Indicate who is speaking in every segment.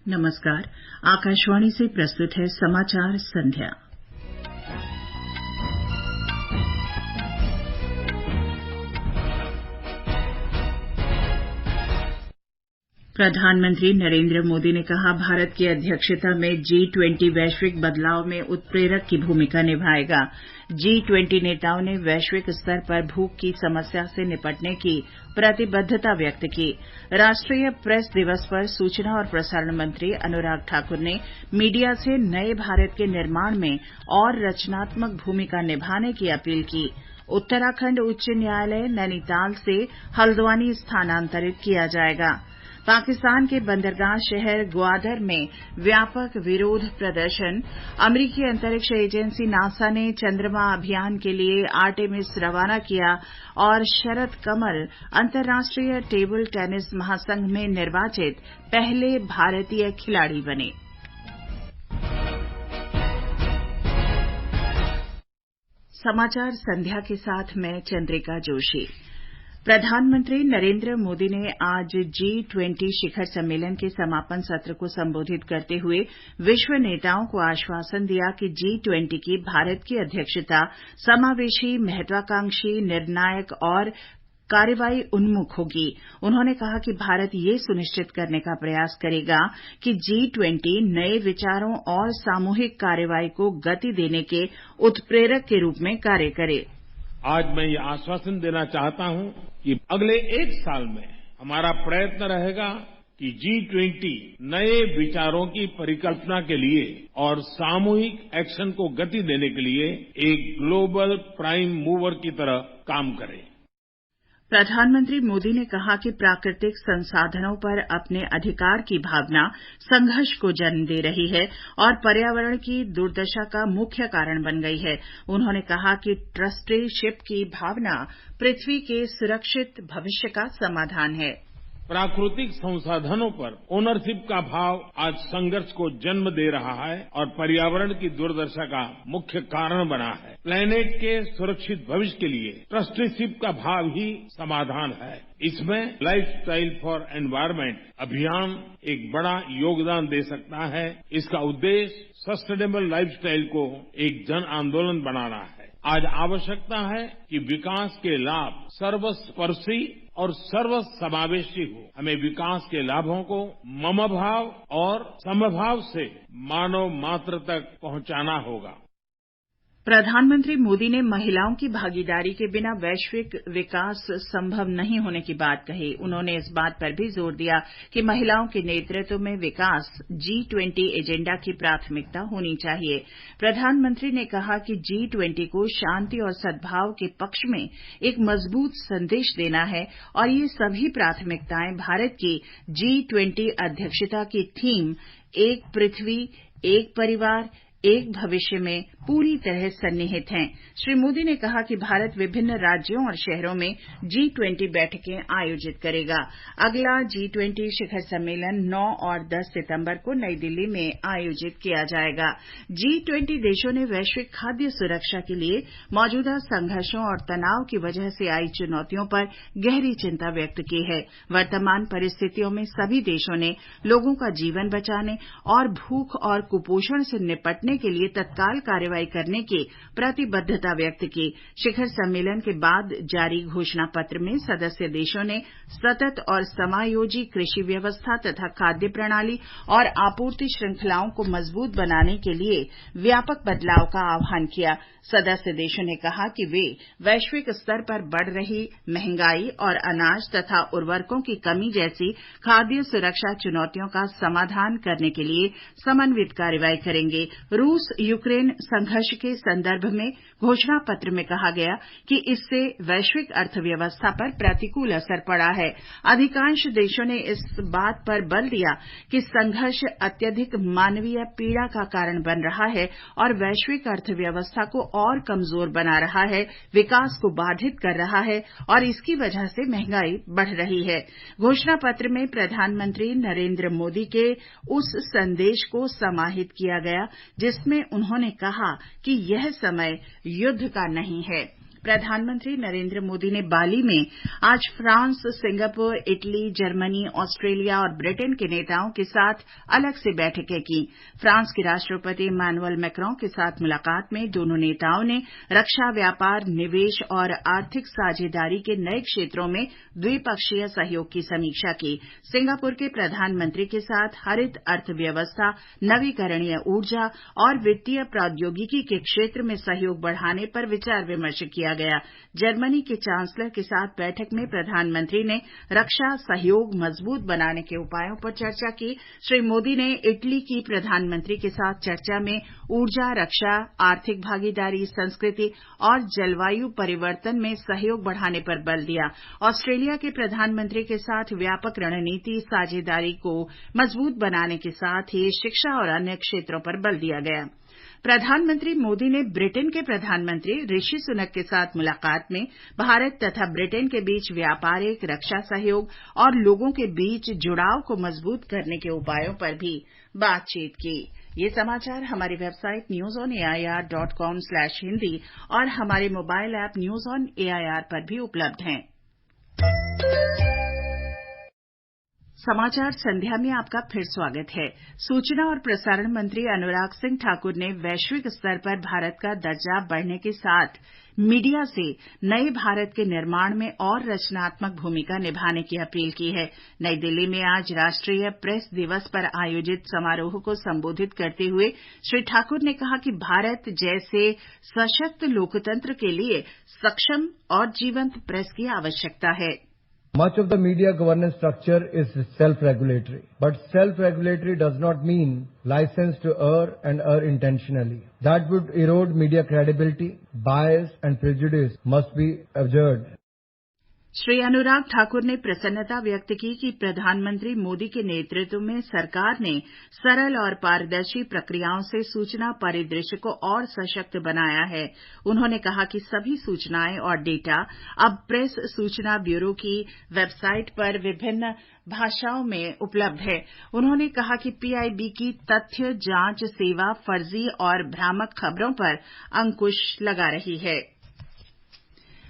Speaker 1: नमस्कार। आकाशवाणी से प्रस्तुत है समाचार संध्या। प्रधानमंत्री नरेंद्र मोदी ने कहा, भारत की अध्यक्षता में G20 वैश्विक बदलाव में उत्प्रेरक की भूमिका निभाएगा। G20 नेताओं ने वैश्विक स्तर पर भूख की समस्या से निपटने की प्रतिबद्धता व्यक्त की। राष्ट्रीय प्रेस दिवस पर सूचना और प्रसारण मंत्री अनुराग ठाकुर ने मीडिया से नए भारत के निर्माण में और रचनात्मक भूमिका निभाने की अपील की। उत्तराखंड उच्च न्यायालय नैनीताल से हल्द्वानी स्थानांतरित किया जाएगा। पाकिस्तान के बंदरगाह शहर ग्वादर में व्यापक विरोध प्रदर्शन। अमेरिकी अंतरिक्ष एजेंसी नासा ने चंद्रमा अभियान के लिए आर्टेमिस रवाना किया और शरद कमल अंतर्राष्ट्रीय टेबल टेनिस महासंघ में निर्वाचित पहले भारतीय खिलाड़ी बने। समाचार संध्या के साथ मैं चंद्रिका जोशी। प्रधानमंत्री नरेंद्र मोदी ने आज G20 शिखर सम्मेलन के समापन सत्र को संबोधित करते हुए विश्व नेताओं को आश्वासन दिया कि G20 की भारत की अध्यक्षता समावेशी, महत्वाकांक्षी, निर्णायक और कार्रवाई उन्मुख होगी। उन्होंने कहा कि भारत ये सुनिश्चित करने का प्रयास करेगा कि G20 नए विचारों और सामूहिक कार्रवाई को गति देने के उत्प्रेरक के रूप में कार्य करे।
Speaker 2: आज मैं ये आश्वासन देना चाहता हूं कि अगले 1 साल में हमारा प्रयत्न रहेगा कि G20 नए विचारों की परिकल्पना के लिए और सामूहिक एक्शन को गति देने के लिए एक ग्लोबल प्राइम मूवर की तरह काम करे।
Speaker 1: प्रधानमंत्री मोदी ने कहा कि प्राकृतिक संसाधनों पर अपने अधिकार की भावना संघर्ष को जन्म दे रही है और पर्यावरण की दुर्दशा का मुख्य कारण बन गई है। उन्होंने कहा कि ट्रस्टीशिप की भावना पृथ्वी के सुरक्षित भविष्य का समाधान है।
Speaker 2: प्राकृतिक संसाधनों पर ओनरशिप का भाव आज संघर्ष को जन्म दे रहा है और पर्यावरण की दुर्दशा का मुख्य कारण बना है। प्लेनेट के सुरक्षित भविष्य के लिए ट्रस्टीशिप का भाव ही समाधान है। इसमें लाइफस्टाइल फॉर एनवायरनमेंट अभियान एक बड़ा योगदान दे सकता है। इसका उद्देश्य सस्टेनेबल लाइफस्टाइल को एक जन आंदोलन बनाना है। आज आवश्यकता है कि विकास के लाभ सर्वस्पर्शी और सर्वसमावेशी हो। हमें विकास के लाभों को ममभाव और समभाव से मानव मात्र तक पहुंचाना होगा।
Speaker 1: प्रधानमंत्री मोदी ने महिलाओं की भागीदारी के बिना वैश्विक विकास संभव नहीं होने की बात कही। उन्होंने इस बात पर भी जोर दिया कि महिलाओं के नेतृत्व में विकास G20 एजेंडा की प्राथमिकता होनी चाहिए। प्रधानमंत्री ने कहा कि G20 को शांति और सद्भाव के पक्ष में एक मजबूत संदेश देना है और ये सभी प्राथमिकताएं भारत की G20 अध्यक्षता की थीम एक पृथ्वी, एक परिवार, एक भविष्य में पूरी तरह सन्निहित हैं। श्री मोदी ने कहा कि भारत विभिन्न राज्यों और शहरों में G20 बैठकें आयोजित करेगा। अगला G20 शिखर सम्मेलन 9 और 10 सितंबर को नई दिल्ली में आयोजित किया जाएगा। G20 देशों ने वैश्विक खाद्य सुरक्षा के लिए मौजूदा संघर्षों और तनाव की वजह से आई चुनौतियों पर गहरी चिंता व्यक्त की है। वर्तमान परिस्थितियों में सभी देशों ने लोगों का जीवन बचाने और भूख और कुपोषण से निपटने के लिए तत्काल कार्रवाई करने की प्रतिबद्धता व्यक्त की। शिखर सम्मेलन के बाद जारी घोषणा पत्र में सदस्य देशों ने सतत और समायोजी कृषि व्यवस्था तथा खाद्य प्रणाली और आपूर्ति श्रृंखलाओं को मजबूत बनाने के लिए व्यापक बदलाव का आह्वान किया। सदस्य देशों ने कहा कि वे वैश्विक स्तर पर बढ़ रही महंगाई और अनाज तथा उर्वरकों की कमी जैसी खाद्य सुरक्षा चुनौतियों का समाधान करने के लिए समन्वित कार्रवाई करेंगे। रूस यूक्रेन संघर्ष के संदर्भ में घोषणा पत्र में कहा गया कि इससे वैश्विक अर्थव्यवस्था पर प्रतिकूल असर पड़ा है। अधिकांश देशों ने इस बात पर बल दिया कि संघर्ष अत्यधिक मानवीय पीड़ा का कारण बन रहा है और वैश्विक अर्थव्यवस्था को और कमजोर बना रहा है, विकास को बाधित कर रहा है और इसकी वजह से महंगाई बढ़ रही है। घोषणा पत्र में प्रधानमंत्री नरेंद्र मोदी के उस संदेश को समाहित किया गया जिसमें उन्होंने कहा कि यह समय युद्ध का नहीं है। प्रधानमंत्री नरेंद्र मोदी ने बाली में आज France, Singapore, Italy, Germany, Australia और ब्रिटेन के नेताओं के साथ अलग से बैठकें की। फ्रांस के राष्ट्रपति इमैनुअल मैक्रों के साथ मुलाकात में दोनों नेताओं ने रक्षा, व्यापार, निवेश और आर्थिक साझेदारी के नए क्षेत्रों में द्विपक्षीय सहयोग की समीक्षा की। सिंगापुर के प्रधानमंत्री के साथ हरित अर्थव्यवस्था, नवीकरणीय ऊर्जा और वित्तीय प्रौद्योगिकी के क्षेत्र में सहयोग बढ़ाने पर विचार विमर्श किया गया। जर्मनी के चांसलर के साथ बैठक में प्रधानमंत्री ने रक्षा सहयोग मजबूत बनाने के उपायों पर चर्चा की। श्री मोदी ने इटली की प्रधानमंत्री के साथ चर्चा में ऊर्जा, रक्षा, आर्थिक भागीदारी, संस्कृति और जलवायु परिवर्तन में सहयोग बढ़ाने पर बल दिया। ऑस्ट्रेलिया के प्रधानमंत्री के साथ व्यापक रणनीति साझेदारी को मजबूत बनाने के साथ ही शिक्षा और अन्य क्षेत्रों पर बल दिया गया। प्रधानमंत्री मोदी ने ब्रिटेन के प्रधानमंत्री ऋषि सुनक के साथ मुलाकात में भारत तथा ब्रिटेन के बीच व्यापारिक, रक्षा सहयोग और लोगों के बीच जुड़ाव को मजबूत करने के उपायों पर भी बातचीत की। ये समाचार हमारी वेबसाइट newsonair.com/hindi और हमारे mobile app news on AIR पर भी उपलब्ध हैं। समाचार संध्या में आपका फिर स्वागत है। सूचना और प्रसारण मंत्री अनुराग सिंह ठाकुर ने वैश्विक स्तर पर भारत का दर्जा बढ़ने के साथ मीडिया से नए भारत के निर्माण में और रचनात्मक भूमिका निभाने की अपील की है। नई दिल्ली में आज राष्ट्रीय प्रेस दिवस पर आयोजित समारोह को संबोधित करते हुए श्री ठाकुर ने कहा कि भारत जैसे सशक्त लोकतंत्र के लिए सक्षम और जीवंत प्रेस की आवश्यकता है।
Speaker 3: Much of the media governance structure is self-regulatory. But self-regulatory does not mean license to err and err intentionally. That would erode media credibility. Bias and prejudice must be abjured.
Speaker 1: Shri Anurag Thakur ने प्रसन्नता व्यक्त की कि प्रधानमंत्री मोदी के नेतृत्व में सरकार ने सरल और पारदर्शी प्रक्रियाओं से सूचना परिदृश्य को और सशक्त बनाया है। उन्होंने कहा कि सभी सूचनाएं और डेटा अब प्रेस सूचना ब्यूरो की वेबसाइट पर विभिन्न भाषाओं में उपलब्ध है। उन्होंने कहा कि पीआईबी की तथ्य जांच सेवा फर्जी और भ्रामक खबरों पर अंकुश लगा रही है।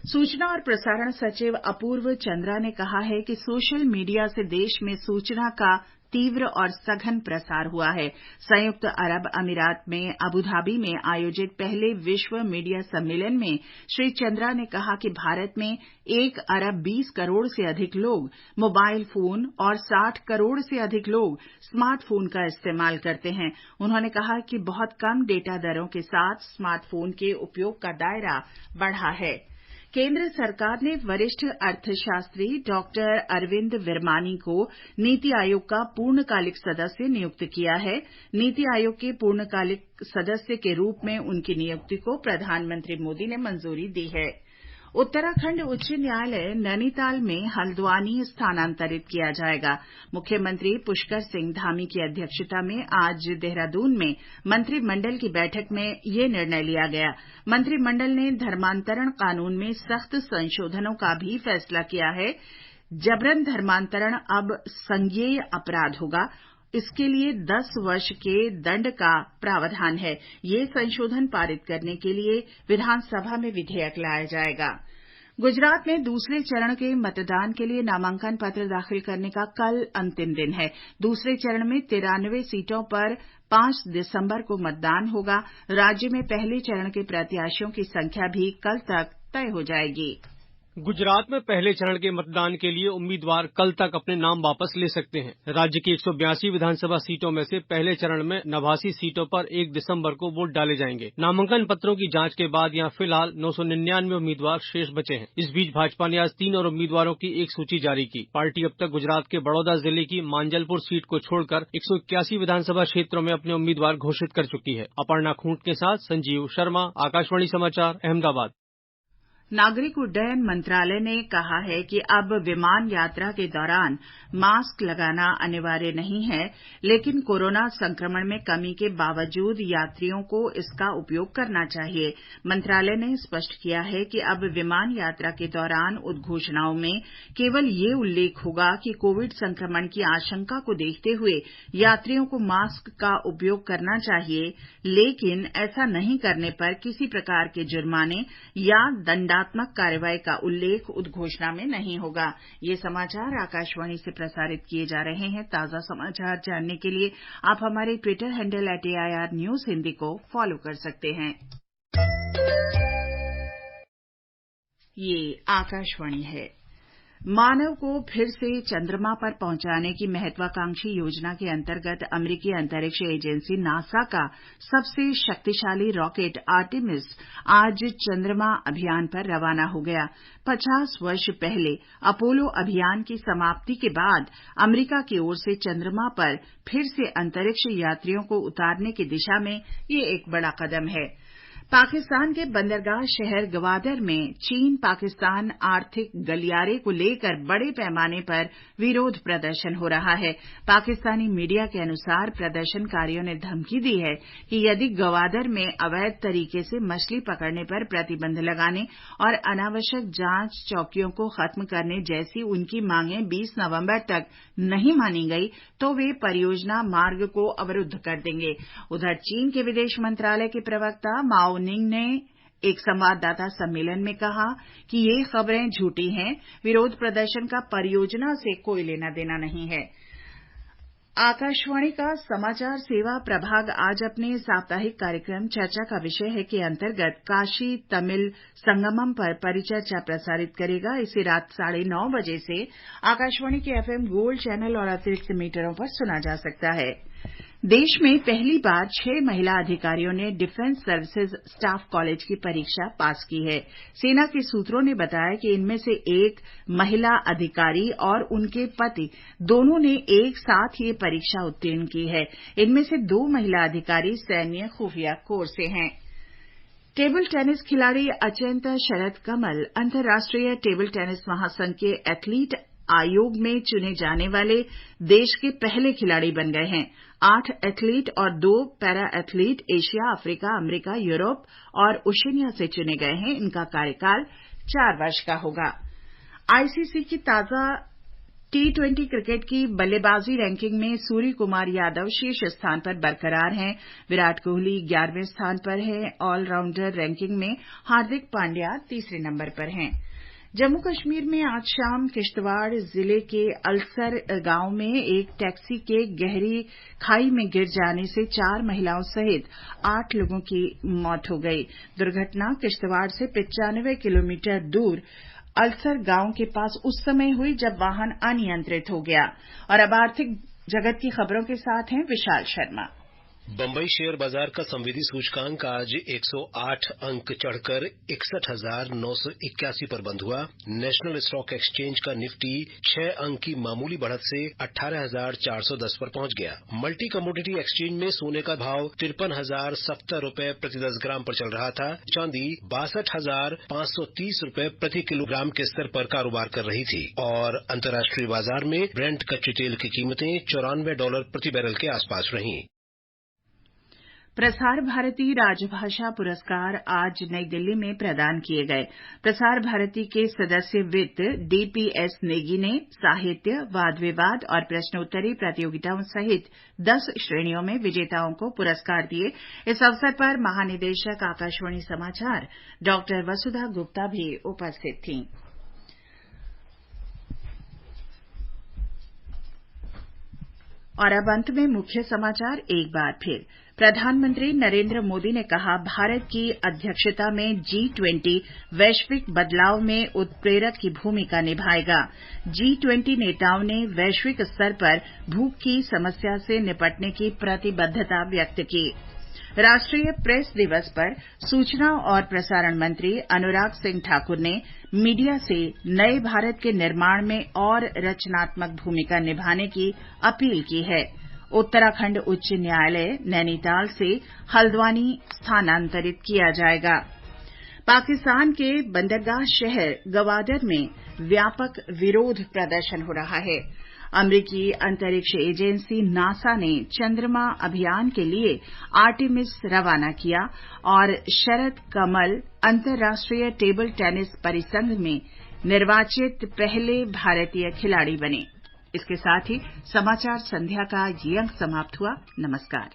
Speaker 1: सूचना और प्रसारण सचिव अपूर्व चंद्रा ने कहा है कि सोशल मीडिया से देश में सूचना का तीव्र और सघन प्रसार हुआ है। संयुक्त अरब अमीरात में अबुधाबी में आयोजित पहले विश्व मीडिया सम्मेलन में श्री चंद्रा ने कहा कि भारत में 1 अरब 20 करोड़ से अधिक लोग मोबाइल फोन और 60 करोड़ से अधिक लोग स्मार्टफोन का इस्तेमाल करते हैं। उन्होंने कहा कि बहुत कम डेटा दरों के साथ स्मार्टफोन के उपयोग का दायरा बढ़ा है। केंद्र सरकार ने वरिष्ठ अर्थशास्त्री डॉक्टर अरविंद विरमानी को नीति आयोग का पूर्णकालिक सदस्य नियुक्त किया है। नीति आयोग के पूर्णकालिक सदस्य के रूप में उनकी नियुक्ति को प्रधानमंत्री मोदी ने मंजूरी दी है। उत्तराखंड उच्च न्यायालय नैनीताल में हल्द्वानी स्थानांतरित किया जाएगा। मुख्यमंत्री पुष्कर सिंह धामी की अध्यक्षता में आज देहरादून में मंत्रिमंडल की बैठक में ये निर्णय लिया गया। मंत्रिमंडल ने धर्मांतरण कानून में सख्त संशोधनों का भी फैसला किया है। जबरन धर्मांतरण अब संज्ञेय अपराध होगा। इसके लिए 10 वर्ष के दंड का प्रावधान है। ये संशोधन पारित करने के लिए विधानसभा में विधेयक लाया जाएगा। गुजरात में दूसरे चरण के मतदान के लिए नामांकन पत्र दाखिल करने का कल अंतिम दिन है। दूसरे चरण में 93 सीटों पर 5 दिसंबर को मतदान होगा। राज्य में पहले चरण के प्रत्याशियों की संख्या भी कल तक तय हो जाएगी।
Speaker 4: गुजरात में पहले चरण के मतदान के लिए उम्मीदवार कल तक अपने नाम वापस ले सकते हैं। राज्य की 182 विधानसभा सीटों में से पहले चरण में 89 सीटों पर 1 दिसंबर को वोट डाले जाएंगे। नामांकन पत्रों की जांच के बाद यहां फिलहाल 999 उम्मीदवार शेष बचे हैं। इस बीच भाजपा ने आज 3 और उम्मीदवारों की एक सूची जारी की। पार्टी अब तक गुजरात के बड़ौदा जिले की मांजलपुर सीट को छोड़कर 181 विधानसभा क्षेत्रों में अपने उम्मीदवार घोषित कर चुकी है। अपर्णा खूंट के साथ संजीव शर्मा, आकाशवाणी समाचार, अहमदाबाद।
Speaker 1: नागरिक उड्डयन मंत्रालय ने कहा है कि अब विमान यात्रा के दौरान मास्क लगाना अनिवार्य नहीं है, लेकिन कोरोना संक्रमण में कमी के बावजूद यात्रियों को इसका उपयोग करना चाहिए। मंत्रालय ने स्पष्ट किया है कि अब विमान यात्रा के दौरान उद्घोषणाओं में केवल ये उल्लेख होगा कि कोविड संक्रमण की आशंका को देखते हुए यात्रियों को मास्क का उपयोग करना चाहिए, लेकिन ऐसा नहीं करने पर किसी प्रकार के जुर्माने या दंडात्मक दंडात्मक कार्रवाई का उल्लेख उद्घोषणा में नहीं होगा। ये समाचार आकाशवाणी से प्रसारित किए जा रहे हैं। ताजा समाचार जानने के लिए आप हमारे Twitter handle @AIR News Hindi को फॉलो कर सकते हैं। ये आकाशवाणी है। मानव को फिर से चंद्रमा पर पहुंचाने की महत्वाकांक्षी योजना के अंतर्गत अमेरिकी अंतरिक्ष एजेंसी नासा का सबसे शक्तिशाली रॉकेट आर्टेमिस आज चंद्रमा अभियान पर रवाना हो गया। 50 वर्ष पहले अपोलो अभियान की समाप्ति के बाद अमेरिका की ओर से चंद्रमा पर फिर से अंतरिक्ष यात्रियों को उतारने की दिशा में ये एक बड़ा कदम है। पाकिस्तान के बंदरगाह शहर गवादर में चीन पाकिस्तान आर्थिक गलियारे को लेकर बड़े पैमाने पर विरोध प्रदर्शन हो रहा है। पाकिस्तानी मीडिया के अनुसार प्रदर्शनकारियों ने धमकी दी है कि यदि गवादर में अवैध तरीके से मछली पकड़ने पर प्रतिबंध लगाने और अनावश्यक जांच चौकियों को खत्म करने जैसी उनकी मांगें 20 नवंबर तक नहीं मानी गई तो वे परियोजना मार्ग को अवरुद्ध कर देंगे। उधर चीन के विदेश मंत्रालय के प्रवक्ता माओ निंग ने एक संवाददाता सम्मेलन में कहा कि ये खबरें झूठी हैं। विरोध प्रदर्शन का परियोजना से कोई लेना देना नहीं है। आकाशवाणी का समाचार सेवा प्रभाग आज अपने साप्ताहिक कार्यक्रम चर्चा का विषय है के अंतर्गत काशी तमिल संगमम पर परिचर्चा प्रसारित करेगा। इसे रात 9:30 बजे से आकाशवाणी के FM गोल्ड चैनल और अतिरिक्त मीटरों पर सुना जा सकता है। देश में पहली बार 6 महिला अधिकारियों ने डिफेंस सर्विसेज स्टाफ कॉलेज की परीक्षा पास की है। सेना के सूत्रों ने बताया कि इनमें से एक महिला अधिकारी और उनके पति दोनों ने एक साथ ये परीक्षा उत्तीर्ण की है। इनमें से 2 महिला अधिकारी सैन्य खुफिया कोर से हैं। टेबल टेनिस खिलाड़ी अचिंत शरद कमल अंतर्राष्ट्रीय टेबल टेनिस महासंघ के एथलीट आयोग में चुने जाने वाले देश के पहले खिलाड़ी बन गए हैं। 8 एथलीट और 2 para athlete Asia, Africa, America, Europe और ओशिनिया से चुने गए हैं। इनका कार्यकाल 4 वर्ष का होगा। आईसीसी की ताजा T20 क्रिकेट की बल्लेबाजी रैंकिंग में सूर्य कुमार यादव शीर्ष स्थान पर बरकरार हैं। विराट कोहली 11वें स्थान पर हैं। ऑलराउंडर रैंकिंग में हार्दिक पांड्या तीसरे नंबर पर हैं। जम्मू कश्मीर में आज शाम किश्तवाड़ जिले के अलसर गांव में एक टैक्सी के गहरी खाई में गिर जाने से 4 महिलाओं सहित 8 लोगों की मौत हो गई। दुर्घटना किश्तवाड़ से 95 किलोमीटर दूर अलसर गांव के पास उस समय हुई जब वाहन अनियंत्रित हो गया। और अब आर्थिक जगत की खबरों के साथ हैं विशाल शर्मा।
Speaker 5: बंबई शेयर बाजार का संवेदी सूचकांक आज 108 अंक चढ़कर 61,981 पर बंद हुआ। नेशनल स्टॉक एक्सचेंज का निफ्टी 6 अंक की मामूली बढ़त से 18,410 पर पहुंच गया। मल्टी कमोडिटी एक्सचेंज में सोने का भाव 53,070 रुपए प्रति 10 ग्राम पर चल रहा था। चांदी 62,530 रुपए प्रति किलोग्राम के स्तर पर कारोबार कर रही थी और अंतर्राष्ट्रीय बाजार में ब्रेंट कच्चे तेल की कीमतें $94 प्रति बैरल के आसपास रहीं।
Speaker 1: प्रसार भारती राजभाषा पुरस्कार आज नई दिल्ली में प्रदान किए गए। प्रसार भारती के सदस्य वित्त DPS नेगी ने साहित्य, वाद विवाद और प्रश्नोत्तरी प्रतियोगिताओं सहित 10 श्रेणियों में विजेताओं को पुरस्कार दिए। इस अवसर पर महानिदेशक आकाशवाणी समाचार डॉ वसुधा गुप्ता भी उपस्थित थीं। और अब अंत में मुख्य समाचार एक बार फिर। प्रधानमंत्री नरेंद्र मोदी ने कहा, भारत की अध्यक्षता में G20 वैश्विक बदलाव में उत्प्रेरक की भूमिका निभाएगा। G20 नेताओं ने वैश्विक स्तर पर भूख की समस्या से निपटने की प्रतिबद्धता व्यक्त की। राष्ट्रीय प्रेस दिवस पर सूचना और प्रसारण मंत्री अनुराग सिंह ठाकुर ने मीडिया से नए भारत के निर्माण में और रचनात्मक भूमिका निभाने की अपील की है। उत्तराखंड उच्च न्यायालय नैनीताल से हल्द्वानी स्थानांतरित किया जाएगा। पाकिस्तान के बंदरगाह शहर गवादर में व्यापक विरोध प्रदर्शन हो रहा है। अमेरिकी अंतरिक्ष एजेंसी नासा ने चंद्रमा अभियान के लिए आर्टेमिस रवाना किया और शरद कमल अंतर्राष्ट्रीय टेबल टेनिस परिसंघ में निर्वाचित पहले भारतीय खिलाड़ी बने। इसके साथ ही समाचार संध्या का ये अंक समाप्त हुआ। नमस्कार।